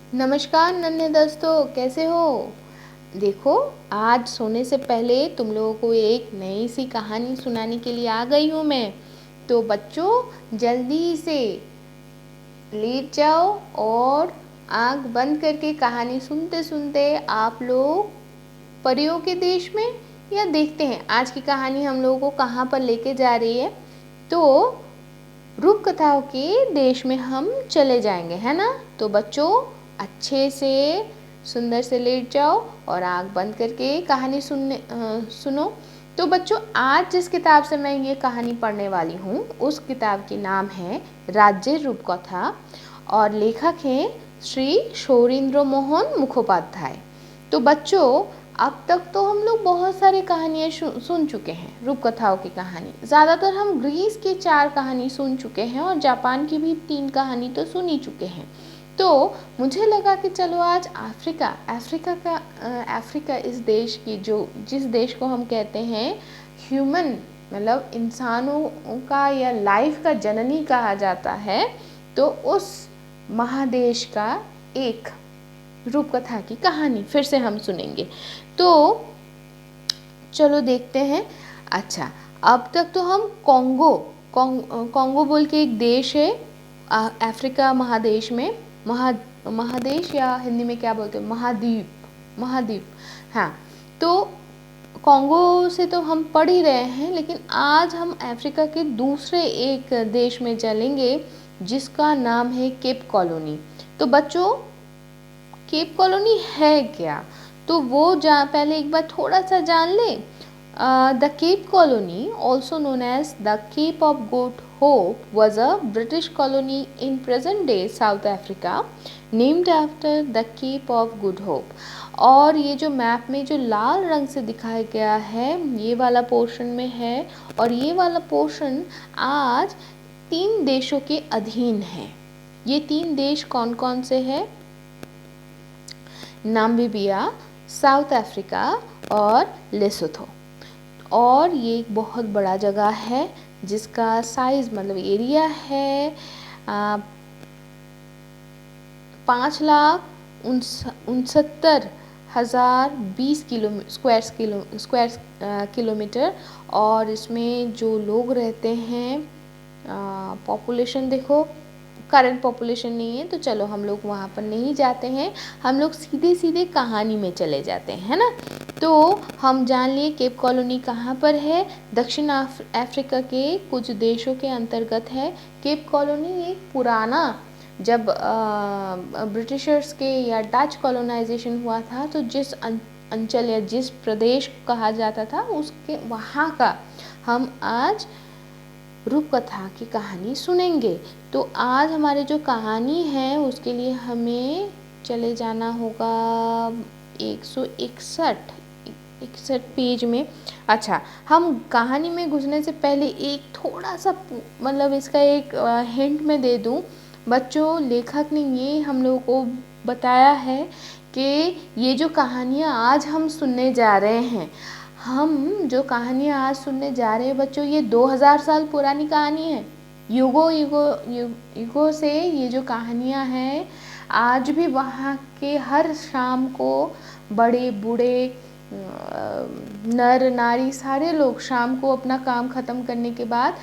नमस्कार नन्हे दोस्तों, कैसे हो। देखो, आज सोने से पहले तुम लोगों को एक नई सी कहानी सुनाने के लिए आ गई हूँ मैं। तो बच्चों, जल्दी से लेट जाओ और आँख बंद करके कहानी सुनते सुनते आप लोग परियों के देश में, या देखते हैं आज की कहानी हम लोगों को कहाँ पर लेके जा रही है। तो रूप कथाओं के देश में हम चले जाएंगे, है ना। तो बच्चों, अच्छे से सुंदर से लेट जाओ और आँख बंद करके कहानी सुनो। तो बच्चों, आज जिस किताब से मैं ये कहानी पढ़ने वाली हूँ उस किताब की नाम है राज्य रूपकथा और लेखक हैं श्री शौरींद्र मोहन मुखोपाध्याय। तो बच्चों, अब तक तो हम लोग बहुत सारी कहानियाँ सुन चुके हैं, रूपकथाओं की कहानी। ज़्यादातर हम ग्रीस की 4 कहानी सुन चुके हैं और जापान की भी 3 कहानी तो सुन ही चुके हैं। तो मुझे लगा कि चलो आज अफ्रीका इस देश की, जिस देश को हम कहते हैं ह्यूमन, मतलब इंसानों का या लाइफ का जननी कहा जाता है, तो उस महादेश का एक रूपकथा की कहानी फिर से हम सुनेंगे। तो चलो देखते हैं। अच्छा, अब तक तो हम कॉन्गो बोल के एक देश है अफ्रीका महादेश में, महादेश या हिंदी में क्या बोलते हैं, महाद्वीप। हाँ, तो कॉन्गो से तो हम पढ़ ही रहे हैं, लेकिन आज हम अफ्रीका के दूसरे एक देश में चलेंगे जिसका नाम है केप कॉलोनी। तो बच्चों, केप कॉलोनी है क्या, तो वो पहले एक बार थोड़ा सा जान ले। The Cape Colony, also known as the Cape of Good Hope, was a British colony in present day South Africa, named after the Cape of Good Hope। और ये जो मैप में जो लाल रंग से दिखाया गया है, ये वाला पोर्शन में है, और ये वाला पोर्शन आज 3 देशों के अधीन है। ये 3 देश कौन कौन से हैं? नामीबिया, साउथ अफ्रीका और लेसोथो। और ये एक बहुत बड़ा जगह है जिसका साइज, मतलब एरिया है 5,69,020 स्क्वायर किलोमीटर। और इसमें जो लोग रहते हैं, पॉपुलेशन देखो, करंट पॉपुलेशन नहीं है, तो चलो हम लोग वहाँ पर नहीं जाते हैं, हम लोग सीधे सीधे कहानी में चले जाते हैं, है ना। तो हम जान लिए केप कॉलोनी कहाँ पर है। दक्षिण अफ्रीका के कुछ देशों के अंतर्गत है। केप कॉलोनी एक पुराना, जब ब्रिटिशर्स के या डच कॉलोनाइजेशन हुआ था, तो जिस अंचल या जिस प्रदेश को कहा जाता था, उसके वहाँ का हम आज रूपकथा की कहानी सुनेंगे। तो आज हमारे जो कहानी है उसके लिए हमें चले जाना होगा 161 पेज में। अच्छा, हम कहानी में घुसने से पहले एक थोड़ा सा, मतलब इसका एक हिंट मैं दे दूं बच्चों। लेखक ने ये हम लोगों को बताया है कि ये जो कहानियाँ आज हम सुनने जा रहे हैं, हम जो कहानियाँ आज सुनने जा रहे हैं बच्चों, ये 2000 साल पुरानी कहानी है। युगों से ये जो कहानियाँ हैं, आज भी वहाँ के हर शाम को बड़े बूढ़े, नर नारी, सारे लोग शाम को अपना काम ख़त्म करने के बाद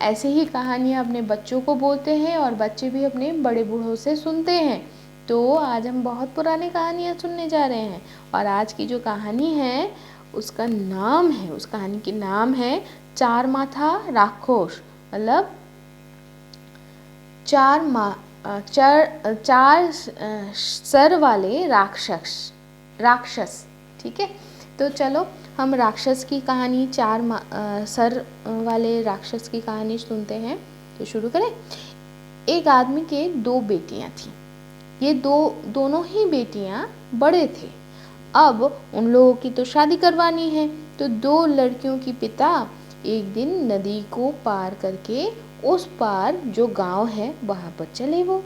ऐसे ही कहानियाँ अपने बच्चों को बोलते हैं और बच्चे भी अपने बड़े बूढ़ों से सुनते हैं। तो आज हम बहुत पुरानी कहानियाँ सुनने जा रहे हैं, और आज की जो कहानी है उसका नाम है, उस कहानी की नाम है चार माथा राक्षस, मतलब चार सर वाले राक्षस। ठीक है, तो चलो हम राक्षस की कहानी, सर वाले राक्षस की कहानी सुनते हैं। तो शुरू करें। एक आदमी के 2 बेटियां थीं। ये दोनों ही बेटियां बड़े थे। अब उन लोगों की तो शादी करवानी है, तो 2 लड़कियों की पिता एक दिन नदी को पार करके उस पार जो गांव है वहाँ पर चले, वो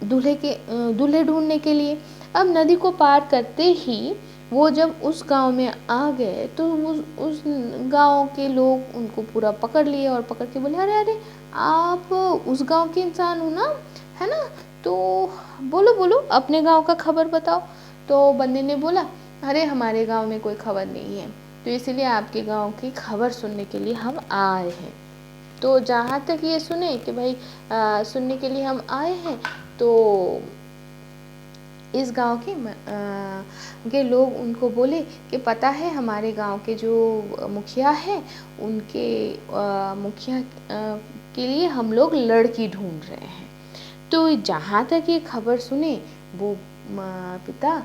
दूल्हे ढूंढने के लिए। अब नदी को पार करते ही वो जब उस गांव में आ गए, तो उस गांव के लोग उनको पूरा पकड़ लिए और पकड़ के बोले, अरे अरे, आप उस गांव के इंसान हो ना, है ना, तो बोलो बोलो अपने गांव का खबर बताओ। तो बंदे ने बोला, अरे हमारे गांव में कोई खबर नहीं है, तो इसलिए आपके गांव की खबर सुनने के लिए हम आए हैं। तो जहाँ तक ये सुने कि भाई सुनने के लिए हम आए हैं, तो इस गांव के लोग उनको बोले कि पता है हमारे गांव के जो मुखिया है, उनके मुखिया के लिए हम लोग लड़की ढूंढ रहे हैं। तो जहाँ तक ये खबर सुने, वो पिता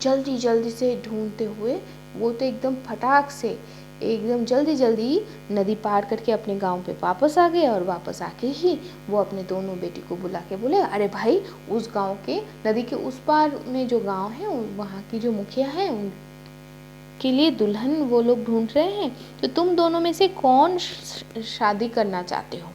जल्दी जल्दी से ढूंढते हुए, वो तो एकदम फटाक से एकदम जल्दी जल्दी नदी पार करके अपने गांव पे वापस आ गए। और वापस आके ही वो अपने दोनों बेटी को बुला के बोले, अरे भाई उस गांव के नदी के उस पार में जो गांव है, वहाँ की जो मुखिया है उनके लिए दुल्हन वो लोग ढूंढ रहे हैं, तो तुम दोनों में से कौन शादी करना चाहते हो।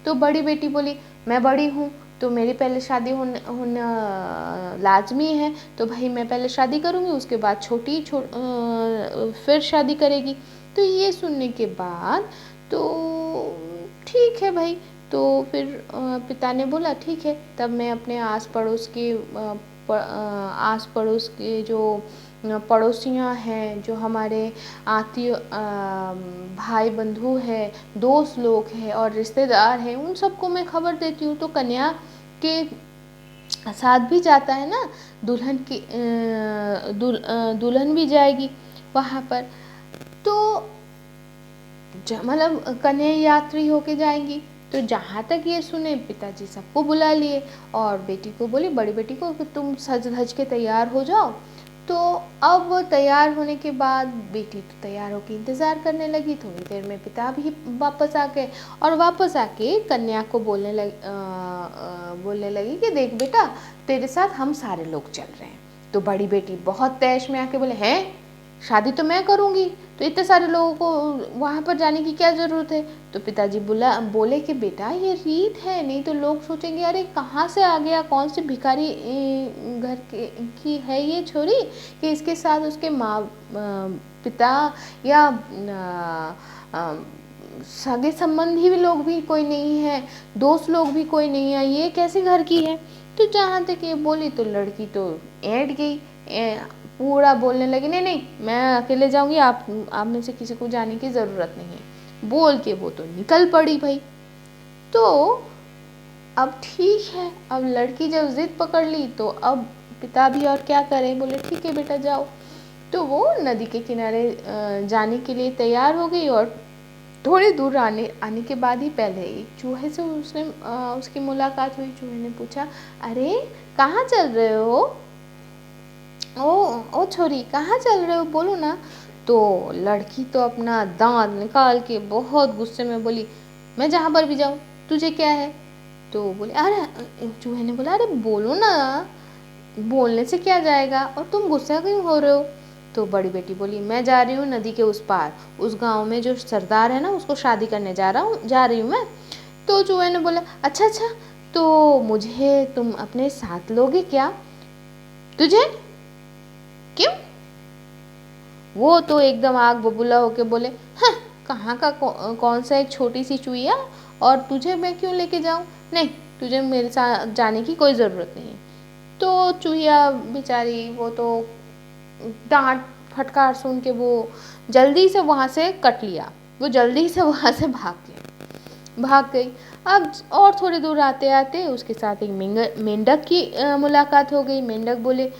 तो बड़ी बेटी बोली, मैं बड़ी हूँ तो मेरी पहले शादी होना लाजमी है, तो भाई मैं पहले शादी करूँगी, उसके बाद छोटी फिर शादी करेगी। तो ये सुनने के बाद तो ठीक है भाई। तो फिर पिता ने बोला ठीक है, तब मैं अपने आस पड़ोस के जो पड़ोसियाँ हैं, जो हमारे आत्मीय भाई बंधु हैं, दोस्त लोग हैं और रिश्तेदार हैं, उन सबको मैं खबर देती हूँ। तो कन्या के साथ भी जाता है ना, दुल्हन भी जाएगी वहाँ पर, तो मतलब कन्या यात्री होके जाएंगी। तो जहाँ तक ये सुने, पिताजी सबको बुला लिए और बेटी को बोली, बड़ी बेटी को, कि तुम सज धज के तैयार हो जाओ। तो अब तैयार होने के बाद बेटी तो तैयार होकर इंतज़ार करने लगी। थोड़ी देर में पिता भी वापस आ गए और वापस आके कन्या को बोलने लगी कि देख बेटा, तेरे साथ हम सारे लोग चल रहे हैं। तो बड़ी बेटी बहुत तैश में आके बोले, हैं शादी तो मैं करूँगी, तो इतने सारे लोगों को वहाँ पर जाने की क्या ज़रूरत है। तो पिताजी बोले कि बेटा ये रीत है, नहीं तो लोग सोचेंगे अरे कहाँ से आ गया, कौन सी भिखारी घर की है ये छोरी, कि इसके साथ उसके माँ पिता या सगे संबंधी भी लोग भी कोई नहीं है, दोस्त लोग भी कोई नहीं है, ये कैसे घर की है। तो जहाँ तक ये बोली तो लड़की तो ऐंठ गई, पूरा बोलने लगी, नहीं नहीं मैं अकेले जाऊंगी, आप में से किसी को जाने की ज़रूरत नहीं है, बोल के वो तो निकल पड़ी भाई। तो अब ठीक है, अब लड़की जब जिद पकड़ ली तो अब पिता भी और क्या करें, बोले ठीक है बेटा जाओ। तो वो नदी के किनारे जाने के लिए तैयार हो गई और थोड़ी दूर आने के बाद ही पहले एक चूहे से उसकी मुलाकात हुई। चूहे ने पूछा, अरे कहाँ चल रहे हो, ओ छोरी कहाँ चल रहे हो, बोलो ना। तो लड़की तो अपना दांत निकाल के बहुत गुस्से में बोली, मैं जहाँ पर भी जाऊँ तुझे क्या है। तो बोले, अरे चूहे ने बोला, अरे बोलो ना, बोलने से क्या जाएगा और तुम गुस्सा क्यों हो रहे हो। तो बड़ी बेटी बोली, मैं जा रही हूँ नदी के उस पार, उस गांव में जो सरदार है ना, उसको शादी करने जा रही हूँ मैं। तो चूहे ने बोला, अच्छा तो मुझे तुम अपने साथ लोगे क्या, तुझे क्यों। वो तो एकदम आग बबूला होके बोले, हाँ कहाँ का कौन सा एक छोटी सी चुईया, और तुझे मैं क्यों लेके जाऊँ, नहीं तुझे मेरे साथ जाने की कोई ज़रूरत नहीं है। तो चूहिया बेचारी वो तो डांट फटकार सुन के वो जल्दी से वहाँ से कट लिया, वो जल्दी से वहाँ से भाग गई। अब और थोड़ी दूर आते आते उसके साथ एक मेंढक की मुलाकात हो गई। मेंढक बोले,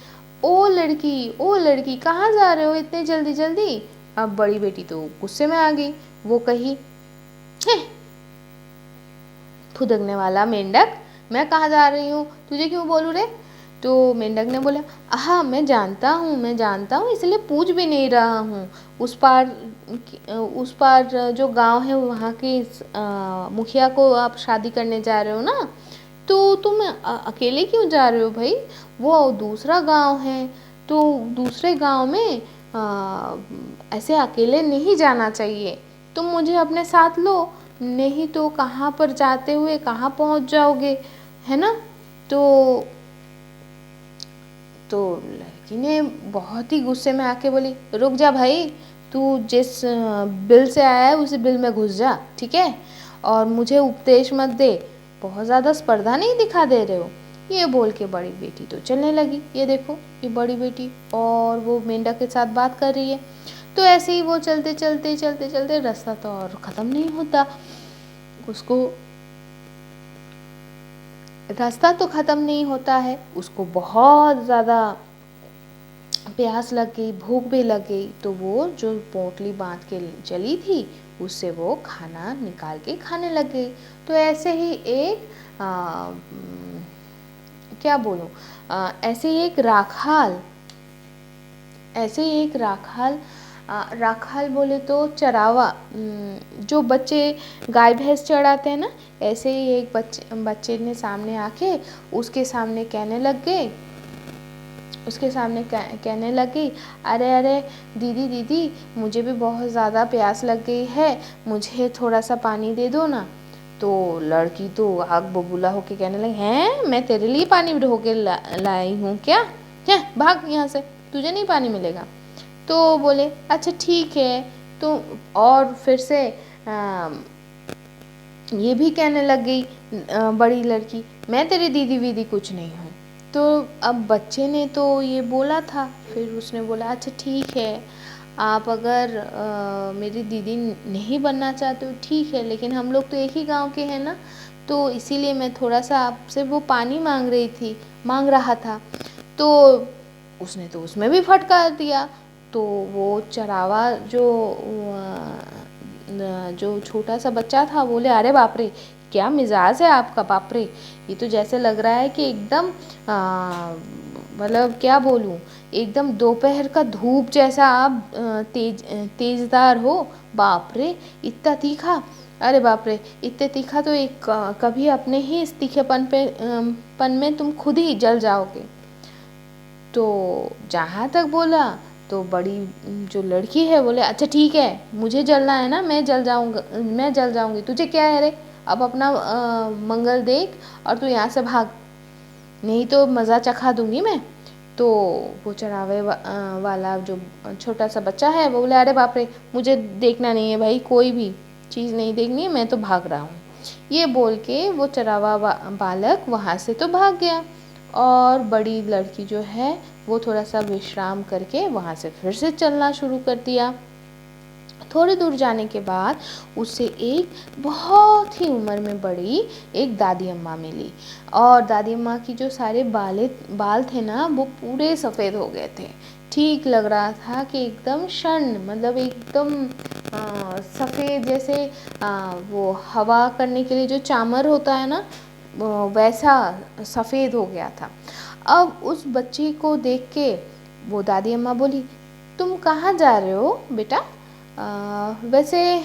ओ लड़की कहाँ जा रहे हो इतने जल्दी जल्दी। अब बड़ी बेटी तो गुस्से में आ गई, वो कही, फुदकने वाला मेंढक, मैं कहाँ जा रही हूँ, तुझे क्यों बोलूँ रे। तो मेंढक ने बोला, हाँ मैं जानता हूँ, इसलिए पूछ भी नहीं रहा हूँ। उस पार जो गांव है वहाँ के मुखिया को आप शादी करने जा रहे हो ना, तो तुम अकेले क्यों जा रहे हो भाई, वो दूसरा गांव है, तो दूसरे गांव में ऐसे अकेले नहीं जाना चाहिए, तुम मुझे अपने साथ लो, नहीं तो कहाँ पर जाते हुए कहाँ पहुँच जाओगे, है ना। तो लड़की ने बहुत ही गुस्से में आके बोली, रुक जा भाई, तू जिस बिल से आया है उसी बिल में घुस जा, ठीक है, और मुझे उपदेश मत दे, बहुत ज़्यादा स्पर्धा नहीं दिखा दे रहे हो। ये बोल के बड़ी बेटी तो चलने लगी। ये देखो ये बड़ी बेटी और वो मेंढक के साथ बात कर रही है। तो ऐसे ही वो चलते चलते चलते चलते रास्ता तो और ख़त्म नहीं होता, उसको रास्ता तो ख़त्म नहीं होता है, उसको बहुत ज़्यादा प्यास लग गई, भूख भी लग गई। तो वो जो पोटली बांध के चली थी उससे वो खाना निकाल के खाने लग गई। तो ऐसे ही एक क्या बोलूँ, ऐसे ही एक राखाल, ऐसे ही एक राखाल राखाल बोले तो चरावा, जो बच्चे गाय भैंस चराते हैं ना, ऐसे ही एक बच्चे ने सामने आके उसके सामने कहने लग गए, उसके सामने कहने लगी, अरे अरे दीदी दीदी मुझे भी बहुत ज़्यादा प्यास लग गई है, मुझे थोड़ा सा पानी दे दो ना। तो लड़की तो आग बबूला होके कहने लगी, हैं मैं तेरे लिए पानी ढो के लाई हूँ क्या, है भाग यहाँ से, तुझे नहीं पानी मिलेगा। तो बोले अच्छा ठीक है। तो और फिर से ये भी कहने लग गई बड़ी लड़की, मैं तेरी दीदी वीदी कुछ नहीं हूँ। तो अब बच्चे ने तो ये बोला था, फिर उसने बोला अच्छा ठीक है, आप अगर मेरी दीदी नहीं बनना चाहते हो ठीक है, लेकिन हम लोग तो एक ही गांव के हैं ना, तो इसीलिए मैं थोड़ा सा आपसे वो पानी मांग रहा था। तो उसने तो उसमें भी फटकार दिया। तो वो चरावा जो छोटा सा बच्चा था बोले, अरे बाप रे क्या मिजाज है आपका, बाप रे ये तो जैसे लग रहा है कि एकदम मतलब क्या बोलूँ, एकदम दोपहर का धूप जैसा आप तेजदार हो, बाप रे इतना तीखा, अरे बाप रे इतने तीखा तो एक कभी अपने ही इस तीखेपन पन में तुम खुद ही जल जाओगे। तो जहाँ तक बोला तो बड़ी जो लड़की है बोले अच्छा ठीक है, मुझे जलना है ना, मैं जल जाऊंगी, तुझे क्या है रे, अब अपना मंगल देख और तू यहाँ से भाग, नहीं तो मज़ा चखा दूंगी मैं। तो वो चरावे वाला जो छोटा सा बच्चा है वो बोले, अरे बाप रे मुझे देखना नहीं है भाई, कोई भी चीज़ नहीं देखनी है, मैं तो भाग रहा हूँ। ये बोल के वो चरावा बालक वहाँ से तो भाग गया और बड़ी लड़की जो है वो थोड़ा सा विश्राम करके वहाँ से फिर से चलना शुरू कर दिया। थोड़ी दूर जाने के बाद उसे एक बहुत ही उम्र में बड़ी एक दादी अम्मा मिली और दादी अम्मा की जो सारे बाल थे ना वो पूरे सफ़ेद हो गए थे, ठीक लग रहा था कि एकदम क्षण मतलब एकदम सफ़ेद जैसे वो हवा करने के लिए जो चामर होता है ना वैसा सफ़ेद हो गया था। अब उस बच्ची को देख के वो दादी अम्मा बोली, तुम कहाँ जा रहे हो बेटा, वैसे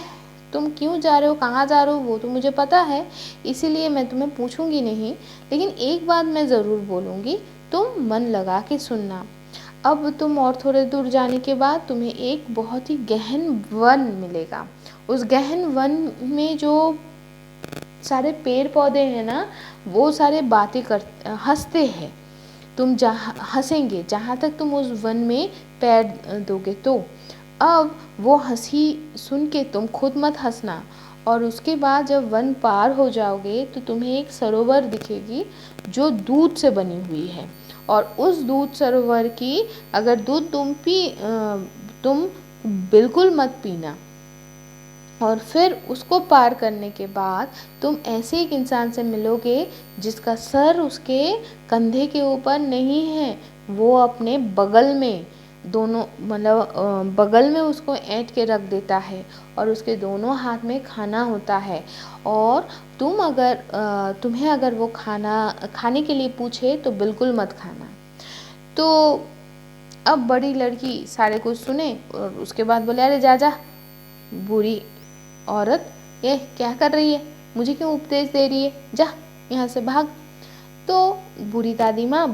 तुम क्यों जा रहे हो, कहाँ जा रहे हो वो तो मुझे पता है, इसीलिए मैं तुम्हें पूछूंगी नहीं, लेकिन एक बात मैं ज़रूर बोलूँगी, तुम मन लगा के सुनना। अब तुम और थोड़े दूर जाने के बाद तुम्हें एक बहुत ही गहन वन मिलेगा, उस गहन वन में जो सारे पेड़ पौधे हैं ना वो सारे बातें कर हंसते हैं, तुम जहाँ हंसेंगे जहाँ तक तुम उस वन में पैर दोगे। तो अब वो हंसी सुन के तुम खुद मत हंसना, और उसके बाद जब वन पार हो जाओगे तो तुम्हें एक सरोवर दिखेगी जो दूध से बनी हुई है, और उस दूध सरोवर की अगर दूध तुम बिल्कुल मत पीना, और फिर उसको पार करने के बाद तुम ऐसे एक इंसान से मिलोगे जिसका सर उसके कंधे के ऊपर नहीं है, वो अपने बगल में दोनों मतलब बगल में उसको ऐंठ के रख देता है और उसके दोनों हाथ में खाना होता है, और तुम्हें अगर वो खाने के लिए पूछे तो बिल्कुल मत खाना। तो अब बड़ी लड़की सारे कुछ सुने और उसके बाद बोले, अरे जा जा बूढ़ी औरत, ये क्या कर रही है, मुझे क्यों उपदेश दे रही है, जा यहाँ से भाग। तो बुढ़ी दादी माँ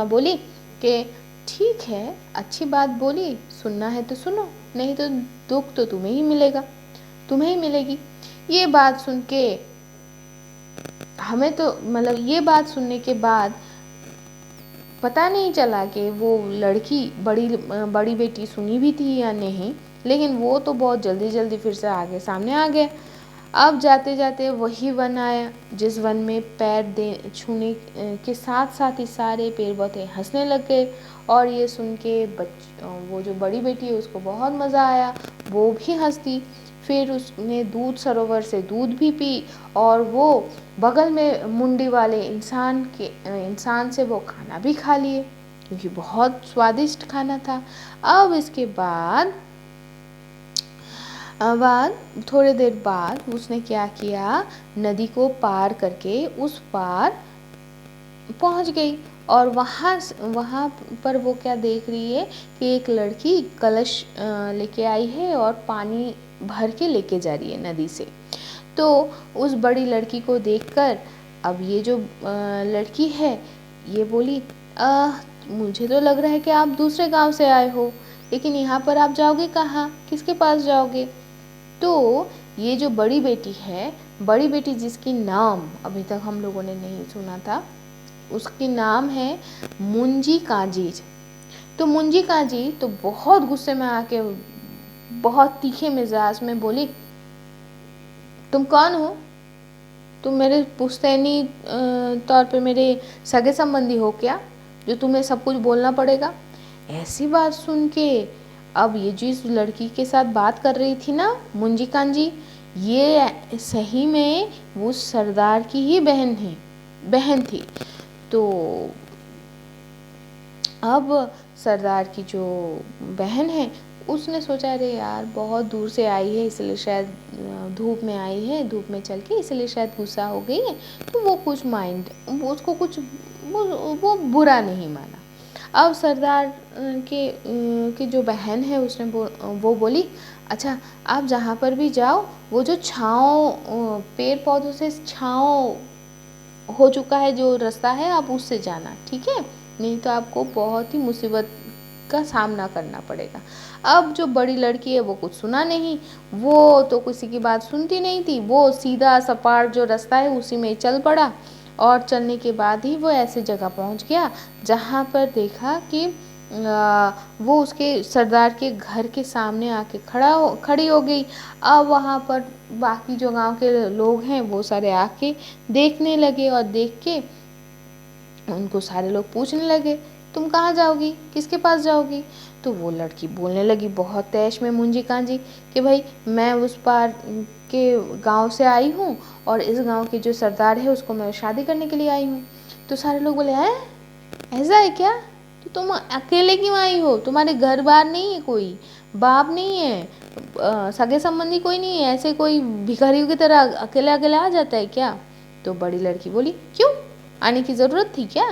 बोली कि ठीक है, अच्छी बात बोली, सुनना है तो सुनो, नहीं तो दुख तो तुम्हें ही मिलेगा, तुम्हें ही मिलेगी। ये बात सुन के हमें तो मतलब ये बात सुनने के बाद पता नहीं चला कि वो लड़की बड़ी बेटी सुनी भी थी या नहीं, लेकिन वो तो बहुत जल्दी फिर से आगे सामने आ गया। अब जाते जाते वही वन आया जिस वन में पैर दे छूने के साथ साथ ही सारे पेड़ पौधे हंसने लग गए। और ये सुन के वो जो बड़ी बेटी है उसको बहुत मज़ा आया, वो भी हंसती। फिर उसने दूध सरोवर से दूध भी पी और वो बगल में मुंडी वाले इंसान से वो खाना भी खा लिए, क्योंकि बहुत स्वादिष्ट खाना था। अब इसके बाद थोड़ी देर बाद उसने क्या किया, नदी को पार करके उस पार पहुंच गई। और वहाँ पर वो क्या देख रही है कि एक लड़की कलश लेके आई है और पानी भर के लेके जा रही है नदी से। तो उस बड़ी लड़की को देखकर अब ये जो लड़की है ये बोली, मुझे तो लग रहा है कि आप दूसरे गांव से आए हो, लेकिन यहाँ पर आप जाओगे कहाँ, किसके पास जाओगे? तो ये जो बड़ी बेटी है, बड़ी बेटी जिसकी नाम अभी तक हम लोगों ने नहीं सुना था, उसकी नाम है मुंजी काजी। तो मुंजी काजी तो बहुत गुस्से में आके बहुत तीखे मिजाज में बोली, तुम कौन हो? तुम मेरे पुश्तैनी तौर पे मेरे सगे संबंधी हो क्या, जो तुम्हें सब कुछ बोलना पड़ेगा? ऐसी बात सुन के अब ये जिस लड़की के साथ बात कर रही थी ना मुंजी कांजी, ये सही में वो सरदार की ही बहन थी। तो अब सरदार की जो बहन है उसने सोचा, अरे यार बहुत दूर से आई है, इसलिए शायद धूप में आई है, धूप में चल के इसलिए शायद गुस्सा हो गई है, तो वो कुछ उसको कुछ वो बुरा नहीं माना। अब सरदार की जो बहन है उसने वो बोली, अच्छा आप जहाँ पर भी जाओ वो जो छाँव पेड़ पौधों से छाँव हो चुका है जो रास्ता है, आप उससे जाना, ठीक है? नहीं तो आपको बहुत ही मुसीबत का सामना करना पड़ेगा। अब जो बड़ी लड़की है वो कुछ सुना नहीं, वो तो किसी की बात सुनती नहीं थी, वो सीधा सपाट जो रास्ता है उसी में चल पड़ा। और चलने के बाद ही वो ऐसे जगह पहुंच गया जहाँ पर देखा कि वो उसके सरदार के घर के सामने आके खड़ी हो गई। अब वहाँ पर बाकी जो गांव के लोग हैं वो सारे आके देखने लगे और देख के उनको सारे लोग पूछने लगे, तुम कहाँ जाओगी, किसके पास जाओगी? तो वो लड़की बोलने लगी बहुत तेज में मुंजी कांजी कि भाई मैं उस पार के गांव से आई हूँ और इस गांव के जो सरदार है उसको मैं शादी करने के लिए आई हूँ। तो सारे लोग बोले, हैं ऐसा है क्या? तो तुम अकेले क्यों आई हो? तुम्हारे घर बार नहीं है, कोई बाप नहीं है, सगे संबंधी कोई नहीं है, ऐसे कोई भिखारियों की तरह अकेले अकेले आ जाता है क्या? तो बड़ी लड़की बोली, क्यों आने की ज़रूरत थी क्या?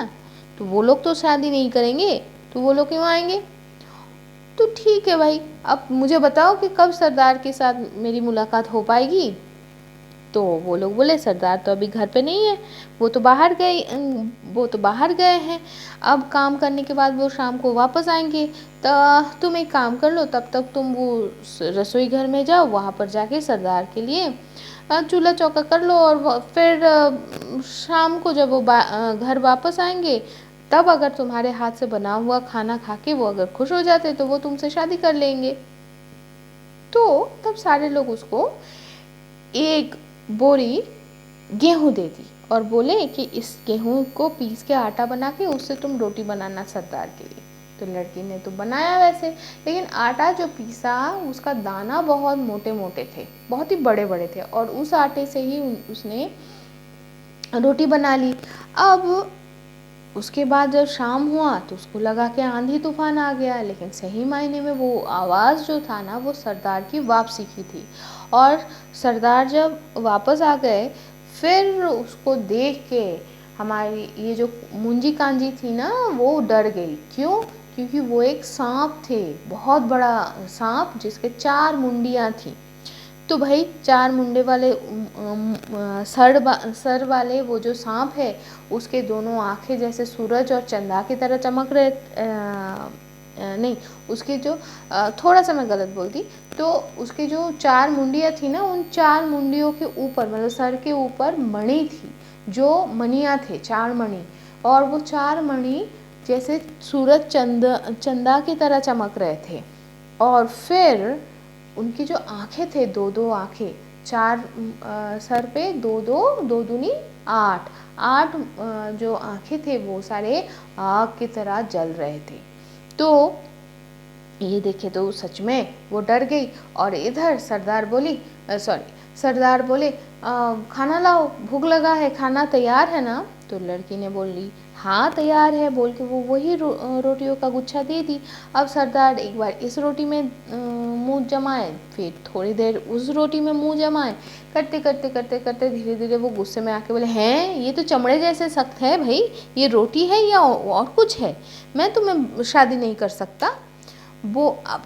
तो वो लोग तो शादी नहीं करेंगे, तो वो लोग क्यों आएंगे? तो ठीक है भाई, अब मुझे बताओ कि कब सरदार के साथ मेरी मुलाकात हो पाएगी? तो वो लोग बोले, सरदार तो अभी घर पे नहीं है, वो तो बाहर गए हैं, अब काम करने के बाद वो शाम को वापस आएंगे। तो तुम एक काम कर लो, तब तक तुम वो रसोई घर में जाओ, वहाँ पर जाके सरदार के लिए चूल्हा चौका कर लो, और फिर शाम को जब वो घर वापस आएंगे तब अगर तुम्हारे हाथ से बना हुआ खाना खा के वो अगर खुश हो जाते तो वो तुमसे शादी कर लेंगे। तो तब सारे लोग उसको एक बोरी गेहूँ दे दी और बोले कि इस गेहूँ को पीस के आटा बना के उससे तुम रोटी बनाना सरदार के लिए। तो लड़की ने तो बनाया वैसे, लेकिन आटा जो पीसा उसका दाना बहुत मोटे मोटे थे, बहुत ही बड़े बड़े थे, और उस आटे से ही उसने रोटी बना ली। अब उसके बाद जब शाम हुआ तो उसको लगा कि आंधी तूफान आ गया, लेकिन सही मायने में वो आवाज़ जो था ना वो सरदार की वापसी की थी। और सरदार जब वापस आ गए फिर उसको देख के हमारी ये जो मुंजी कांजी थी ना वो डर गई। क्यों? क्योंकि वो एक सांप थे, बहुत बड़ा सांप जिसके 4 मुंडियाँ थी। तो भाई 4 मुंडे वाले सर वाले वो जो सांप है उसके दोनों आंखें जैसे सूरज और चंदा की तरह चमक रहे, नहीं उसके जो थोड़ा सा मैं गलत बोलती, तो उसके जो 4 मुंडियाँ थी ना उन 4 मुंडियों के ऊपर मतलब सर के ऊपर मणि थी, जो मणियाँ थे 4 मणि, और वो 4 मणि जैसे सूरज चंदा की तरह चमक रहे थे। और फिर उनकी जो आंखें थे 2-2 आंखें, 4 सर पे 2 2 2 दूनी 8 8 जो आँखें थे वो सारे आग की तरह जल रहे थे। तो ये देखे तो सच में वो डर गई। और इधर सरदार बोले खाना लाओ, भूख लगा है, खाना तैयार है ना। तो लड़की ने बोली हाँ तैयार है, बोल के वो वही रोटियों का गुच्छा दे दी। अब सरदार एक बार इस रोटी में मुंह जमाए, फिर थोड़ी देर उस रोटी में मुंह जमाए, करते करते करते करते धीरे धीरे वो गुस्से में आके बोले हैं ये तो चमड़े जैसे सख्त है भाई, ये रोटी है या और कुछ है, मैं तुम्हें शादी नहीं कर सकता। वो अब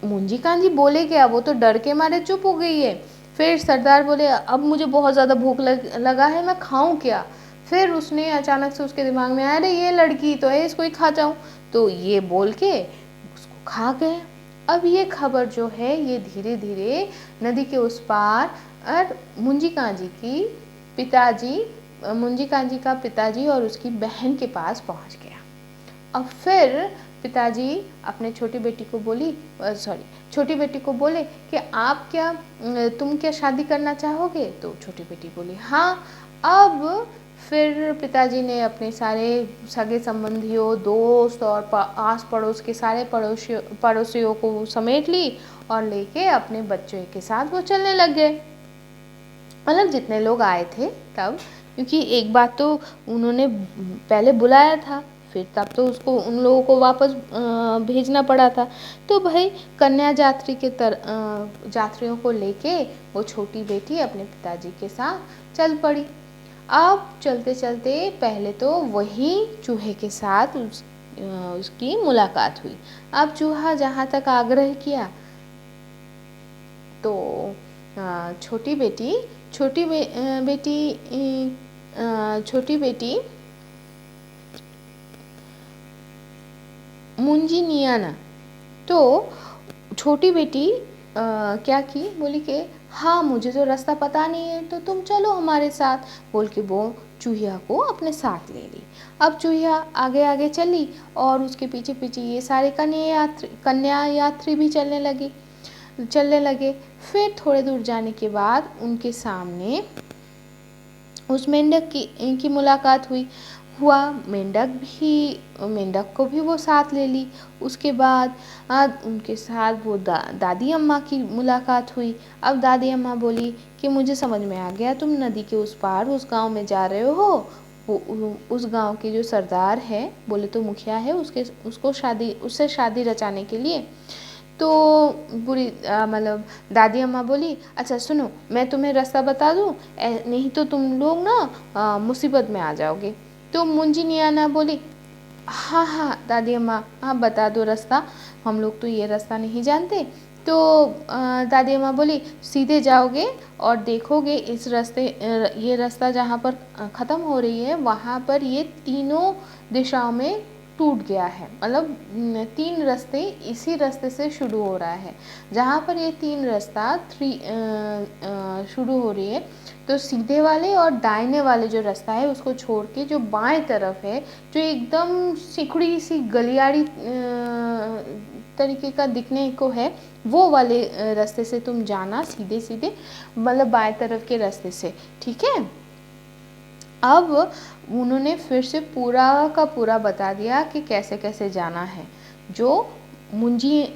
मुंजी कांजी बोले क्या, वो तो डर के मारे चुप हो गई है। फिर सरदार बोले अब मुझे बहुत ज़्यादा भूख लगा है, मैं खाऊं क्या। फिर उसने अचानक से उसके दिमाग में आया अरे ये लड़की तो है, इसको ही खा जाऊं। तो ये बोल के उसको खा गए। अब ये खबर जो है ये धीरे धीरे नदी के उस पार और मुंजी कांजी का पिताजी और उसकी बहन के पास पहुंच गया। अब फिर पिताजी अपने छोटी बेटी को बोले कि तुम क्या शादी करना चाहोगे। तो छोटी बेटी बोली हाँ। अब फिर पिताजी ने अपने सारे सगे संबंधियों, दोस्त और आस पड़ोस के सारे पड़ोसियों को समेट ली और लेके अपने बच्चों के साथ वो चलने लग गए। मतलब जितने लोग आए थे तब, क्योंकि एक बात तो उन्होंने पहले बुलाया था, फिर तब तो उसको उन लोगों को वापस भेजना पड़ा था। तो भाई कन्या यात्रियों को लेके वो छोटी बेटी अपने पिताजी के साथ चल पड़ी। अब चलते चलते पहले तो वही चूहे के साथ उसकी मुलाकात हुई। अब चूहा जहाँ तक आग्रह किया तो छोटी बेटी मुंजी नियाना, तो छोटी बेटी क्या की, बोली कि हाँ मुझे तो रास्ता पता नहीं है, तो तुम चलो हमारे साथ, बोल के वो चूहिया को अपने साथ ले ली। अब चूहिया आगे आगे चली और उसके पीछे पीछे ये सारे कन्या यात्री भी चलने लगे। फिर थोड़े दूर जाने के बाद उनके सामने उस मेंढक की मुलाकात हुआ। मेंढक को भी वो साथ ले ली। उसके बाद उनके साथ वो दादी अम्मा की मुलाकात हुई। अब दादी अम्मा बोली कि मुझे समझ में आ गया, तुम नदी के उस पार उस गांव में जा रहे हो। उस गांव के जो सरदार है, बोले तो मुखिया है, उससे शादी रचाने के लिए। तो बुरी मतलब दादी अम्मा बोली अच्छा सुनो, मैं तुम्हें रास्ता बता दूं, नहीं तो तुम लोग ना मुसीबत में आ जाओगे। तो मुंजी नियाना बोली हाँ हाँ दादी अम्मा, हाँ बता दो रास्ता, हम लोग तो ये रास्ता नहीं जानते। तो दादी अम्मा बोली सीधे जाओगे और देखोगे इस ये रास्ता जहाँ पर ख़त्म हो रही है वहाँ पर ये तीनों दिशाओं में टूट गया है। मतलब 3 रास्ते इसी रास्ते से शुरू हो रहा है। जहाँ पर ये 3 रास्ता शुरू हो रही है, तो सीधे वाले और दाहिने वाले जो रास्ता है उसको छोड़ के जो बाएं तरफ है, जो एकदम सिकुड़ी सी गलियारी तरीके का दिखने को है, वो वाले रास्ते से तुम जाना सीधे सीधे, मतलब बाएं तरफ के रास्ते से, ठीक है। अब उन्होंने फिर से पूरा का पूरा बता दिया कि कैसे कैसे जाना है, जो मुंजी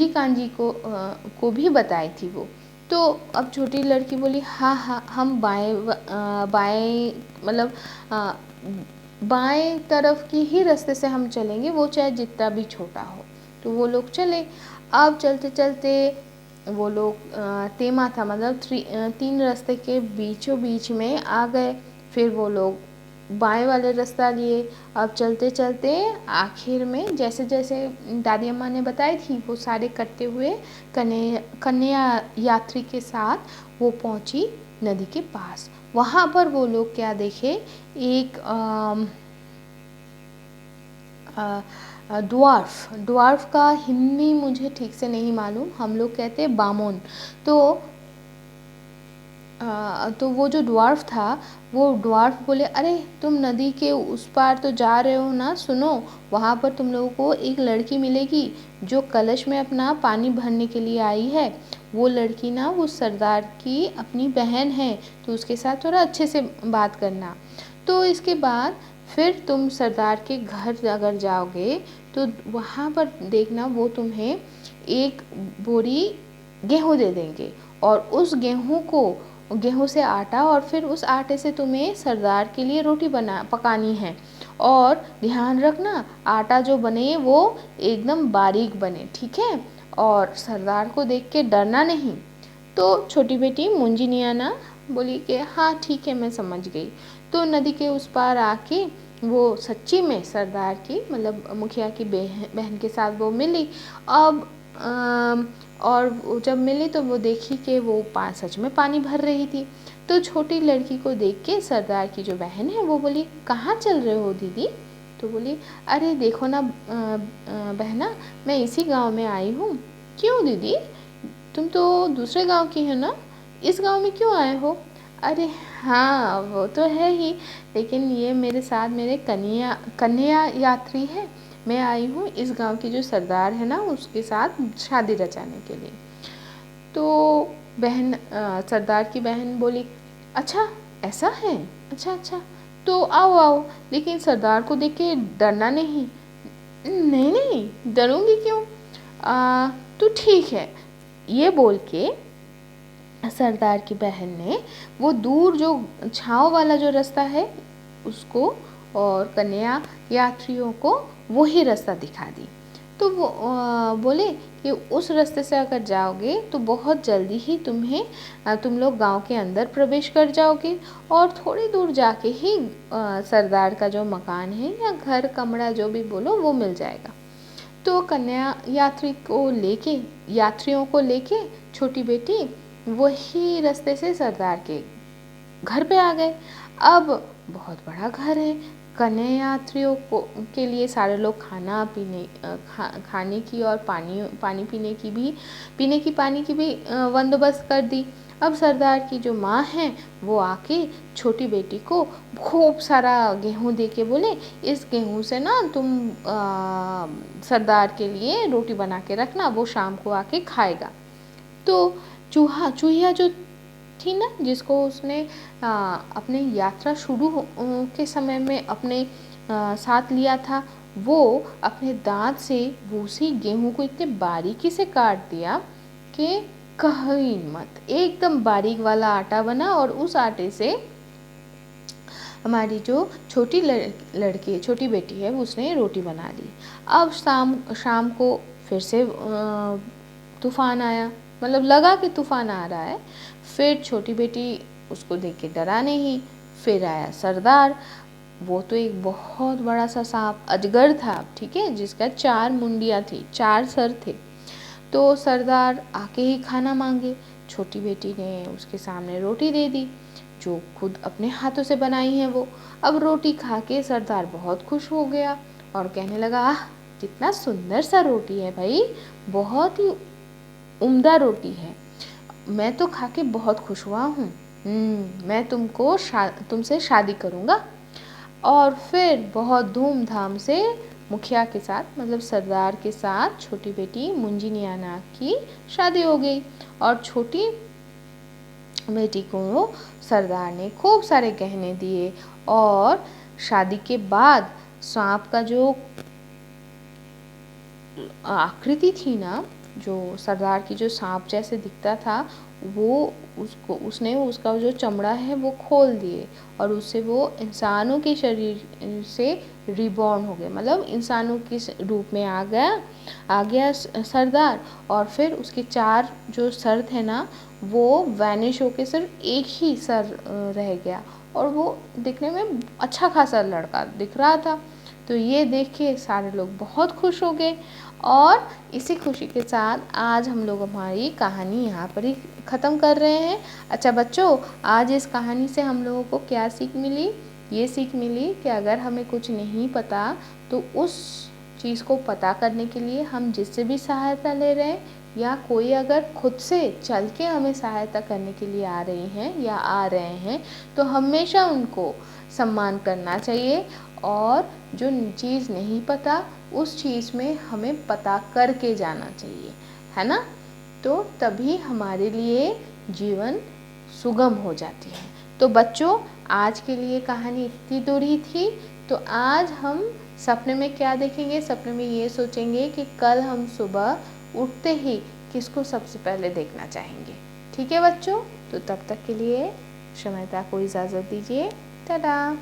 कांजी को भी बताई थी वो। तो अब छोटी लड़की बोली हाँ हाँ हम बाएं मतलब बाएं तरफ की ही रास्ते से हम चलेंगे, वो चाहे जितना भी छोटा हो। तो वो लोग चले। अब चलते चलते वो लोग तेमा था, मतलब 3 रास्ते के बीचों बीच में आ गए। फिर वो लोग बाएं वाले रास्ता लिए। अब चलते चलते आखिर में जैसे जैसे दादी अम्मा ने बताई थी वो सारे करते हुए कन्या यात्री के साथ वो पहुंची नदी के पास। वहाँ पर वो लोग क्या देखे, एक ड्वार्फ का हिंदी मुझे ठीक से नहीं मालूम, हम लोग कहते हैं बामोन। तो वो जो ड्वार्फ था, वो ड्वार्फ बोले अरे तुम नदी के उस पार तो जा रहे हो ना, सुनो वहाँ पर तुम लोगों को एक लड़की मिलेगी जो कलश में अपना पानी भरने के लिए आई है। वो लड़की ना वो सरदार की अपनी बहन है, तो उसके साथ थोड़ा अच्छे से बात करना। तो इसके बाद फिर तुम सरदार के घर अगर जाओगे तो वहाँ पर देखना वो तुम्हें एक बोरी गेहूँ दे देंगे, और उस गेहूँ से आटा, और फिर उस आटे से तुम्हें सरदार के लिए रोटी पकानी है। और ध्यान रखना आटा जो बने वो एकदम बारीक बने, ठीक है। और सरदार को देख के डरना नहीं। तो छोटी बेटी मुंजिनियाना बोली कि हाँ ठीक है, मैं समझ गई। तो नदी के उस पार आके वो सच्ची में सरदार की मतलब मुखिया की बहन के साथ वो मिली। अब और जब मिली तो वो देखी कि वो सच में पानी भर रही थी। तो छोटी लड़की को देख के सरदार की जो बहन है वो बोली, कहाँ चल रहे हो दीदी? तो बोली, अरे देखो ना बहना, मैं इसी गांव में आई हूँ। क्यों दीदी, तुम तो दूसरे गांव की हो ना, इस गांव में क्यों आए हो? अरे हाँ वो तो है ही, लेकिन ये मेरे साथ मेरे कन्या यात्री है। मैं आई हूँ इस गांव की जो सरदार है ना उसके साथ शादी रचाने के लिए। तो सरदार की बहन बोली, अच्छा ऐसा है, अच्छा अच्छा, तो आओ आओ, लेकिन सरदार को देख के डरना नहीं। नहीं नहीं, डरूंगी क्यों? तो ठीक है। ये बोल के सरदार की बहन ने वो दूर जो छाँव वाला जो रास्ता है उसको और कन्या यात्रियों को वही रास्ता दिखा दी। तो वो बोले कि उस रास्ते से अगर जाओगे तो बहुत जल्दी ही तुम लोग गांव के अंदर प्रवेश कर जाओगे, और थोड़ी दूर जाके ही सरदार का जो मकान है या घर कमरा जो भी बोलो वो मिल जाएगा। तो कन्या यात्रियों को लेके छोटी बेटी वही रास्ते से सरदार के घर पे आ गए। अब बहुत बड़ा घर है, कन्या यात्रियों के लिए सारे लोग खाने की और पानी पीने की पानी की भी बंदोबस्त कर दी। अब सरदार की जो माँ है वो आके छोटी बेटी को खूब सारा गेहूँ दे के बोले, इस गेहूँ से ना तुम सरदार के लिए रोटी बना के रखना, वो शाम को आके खाएगा। तो चूहिया जो थी ना, जिसको उसने अपने यात्रा शुरू के समय में अपने साथ लिया था, वो अपने दांत से वो उसी गेहूं को इतने बारीकी से काट दिया कि कहीं मत, एकदम बारीक वाला आटा बना। और उस आटे से हमारी जो छोटी बेटी है उसने रोटी बना ली। अब शाम को फिर से तूफान आया, मतलब लगा कि तूफान आ रहा है। फिर छोटी बेटी उसको देख के डरा नहीं। फिर आया सरदार, वो तो एक बहुत बड़ा सा सांप अजगर था, ठीक है, जिसका 4 मुंडियाँ थी, 4 सर थे। तो सरदार आके ही खाना मांगे। छोटी बेटी ने उसके सामने रोटी दे दी जो खुद अपने हाथों से बनाई है वो। अब रोटी खा के सरदार बहुत खुश हो गया और कहने लगा, आह कितना सुंदर सा रोटी है भाई, बहुत ही उम्दा रोटी है, मैं तो खा के बहुत खुश हुआ हूँ। मैं तुमसे शादी करूँगा। और फिर बहुत धूमधाम से मुखिया के साथ मतलब सरदार के साथ छोटी बेटी मुंजिनियाना की शादी हो गई। और छोटी बेटी को सरदार ने खूब सारे गहने दिए। और शादी के बाद सांप का जो आकृति थी ना, जो सरदार की जो सांप जैसे दिखता था, वो उसने उसका जो चमड़ा है वो खोल दिए और उससे वो इंसानों के शरीर से रिबॉर्न हो गए, मतलब इंसानों के रूप में आ गया सरदार। और फिर उसके 4 जो सर थे ना वो वैनिश होके सिर्फ एक ही सर रह गया, और वो दिखने में अच्छा खासा लड़का दिख रहा था। तो ये देख के सारे लोग बहुत खुश हो गए। और इसी खुशी के साथ आज हम लोग हमारी कहानी यहाँ पर ही ख़त्म कर रहे हैं। अच्छा बच्चों, आज इस कहानी से हम लोगों को क्या सीख मिली? ये सीख मिली कि अगर हमें कुछ नहीं पता तो उस चीज़ को पता करने के लिए हम जिससे भी सहायता ले रहे हैं, या कोई अगर खुद से चल के हमें सहायता करने के लिए आ रही हैं या आ रहे हैं, तो हमेशा उनको सम्मान करना चाहिए। और जो चीज़ नहीं पता उस चीज़ में हमें पता करके जाना चाहिए, है ना। तो तभी हमारे लिए जीवन सुगम हो जाती है। तो बच्चों, आज के लिए कहानी इतनी दूर ही थी। तो आज हम सपने में क्या देखेंगे? सपने में ये सोचेंगे कि कल हम सुबह उठते ही किसको सबसे पहले देखना चाहेंगे। ठीक है बच्चों? तो तब तक के लिए क्षमता को इजाज़त दीजिए। टाटा।